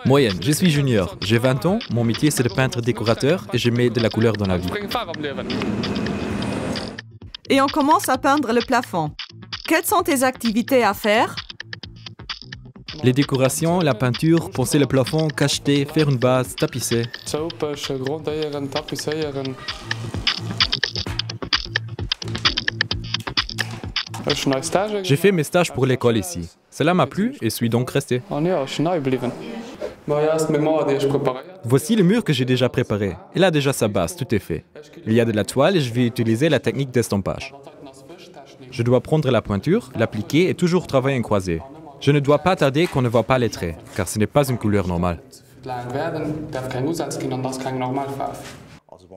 Moyenne, je suis junior, j'ai 20 ans, mon métier c'est de peintre décorateur et je mets de la couleur dans la vie. Et on commence à peindre le plafond. Quelles sont tes activités à faire? Les décorations, la peinture, poncer le plafond, cacheter, faire une base, tapisser. J'ai fait mes stages pour l'école ici. Cela m'a plu et suis donc resté. Voici le mur que j'ai déjà préparé. Il a déjà sa base, tout est fait. Il y a de la toile et je vais utiliser la technique d'estampage. Je dois prendre la pointure, l'appliquer et toujours travailler en croisé. Je ne dois pas tarder qu'on ne voit pas les traits, car ce n'est pas une couleur normale.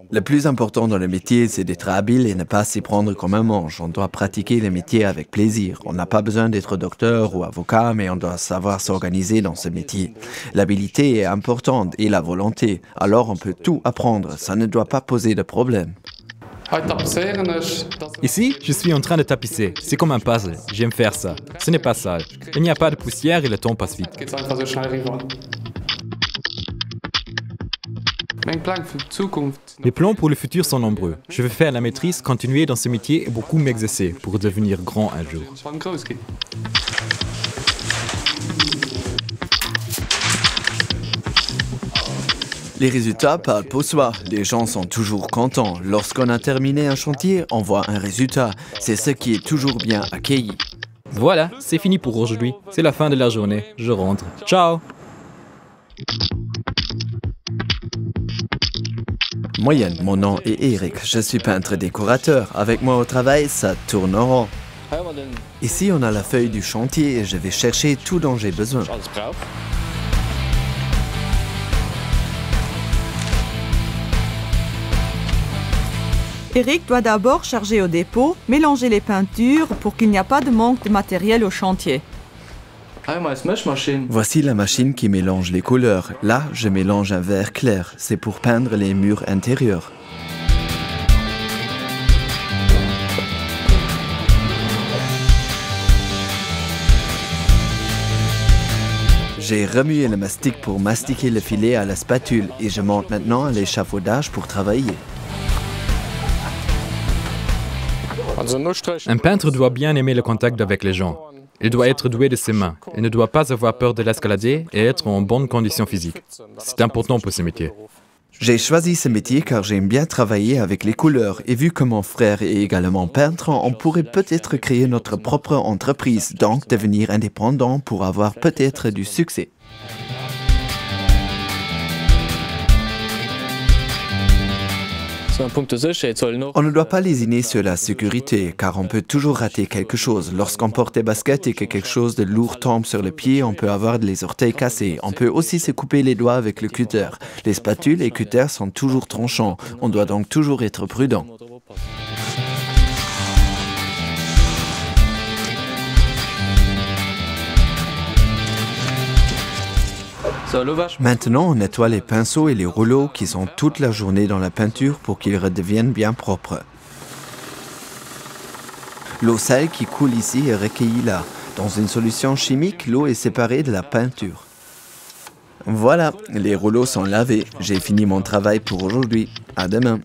Le plus important dans le métier, c'est d'être habile et ne pas s'y prendre comme un manche. On doit pratiquer le métier avec plaisir. On n'a pas besoin d'être docteur ou avocat, mais on doit savoir s'organiser dans ce métier. L'habilité est importante et la volonté. Alors on peut tout apprendre. Ça ne doit pas poser de problème. Ici, je suis en train de tapisser. C'est comme un puzzle. J'aime faire ça. Ce n'est pas sale. Il n'y a pas de poussière et le temps passe vite. Les plans pour le futur sont nombreux. Je veux faire la maîtrise, continuer dans ce métier et beaucoup m'exercer pour devenir grand un jour. Les résultats parlent pour soi. Les gens sont toujours contents. Lorsqu'on a terminé un chantier, on voit un résultat. C'est ce qui est toujours bien accueilli. Voilà, c'est fini pour aujourd'hui. C'est la fin de la journée. Je rentre. Ciao! Moyenne, mon nom est Eric. Je suis peintre décorateur. Avec moi au travail, ça tourne en rond. Ici, on a la feuille du chantier et je vais chercher tout dont j'ai besoin. Eric doit d'abord charger au dépôt, mélanger les peintures pour qu'il n'y a pas de manque de matériel au chantier. Voici la machine qui mélange les couleurs. Là, je mélange un vert clair. C'est pour peindre les murs intérieurs. J'ai remué le mastic pour mastiquer le filet à la spatule et je monte maintenant à l'échafaudage pour travailler. Un peintre doit bien aimer le contact avec les gens. Il doit être doué de ses mains. Il ne doit pas avoir peur de l'escalader et être en bonne condition physique. C'est important pour ce métier. J'ai choisi ce métier car j'aime bien travailler avec les couleurs et vu que mon frère est également peintre, on pourrait peut-être créer notre propre entreprise, donc devenir indépendant pour avoir peut-être du succès. On ne doit pas lésiner sur la sécurité, car on peut toujours rater quelque chose. Lorsqu'on porte des baskets et que quelque chose de lourd tombe sur le pied, on peut avoir les orteils cassés. On peut aussi se couper les doigts avec le cutter. Les spatules et cutters sont toujours tranchants. On doit donc toujours être prudent. Maintenant, on nettoie les pinceaux et les rouleaux qui sont toute la journée dans la peinture pour qu'ils redeviennent bien propres. L'eau sale qui coule ici est recueillie là. Dans une solution chimique, l'eau est séparée de la peinture. Voilà, les rouleaux sont lavés. J'ai fini mon travail pour aujourd'hui. À demain.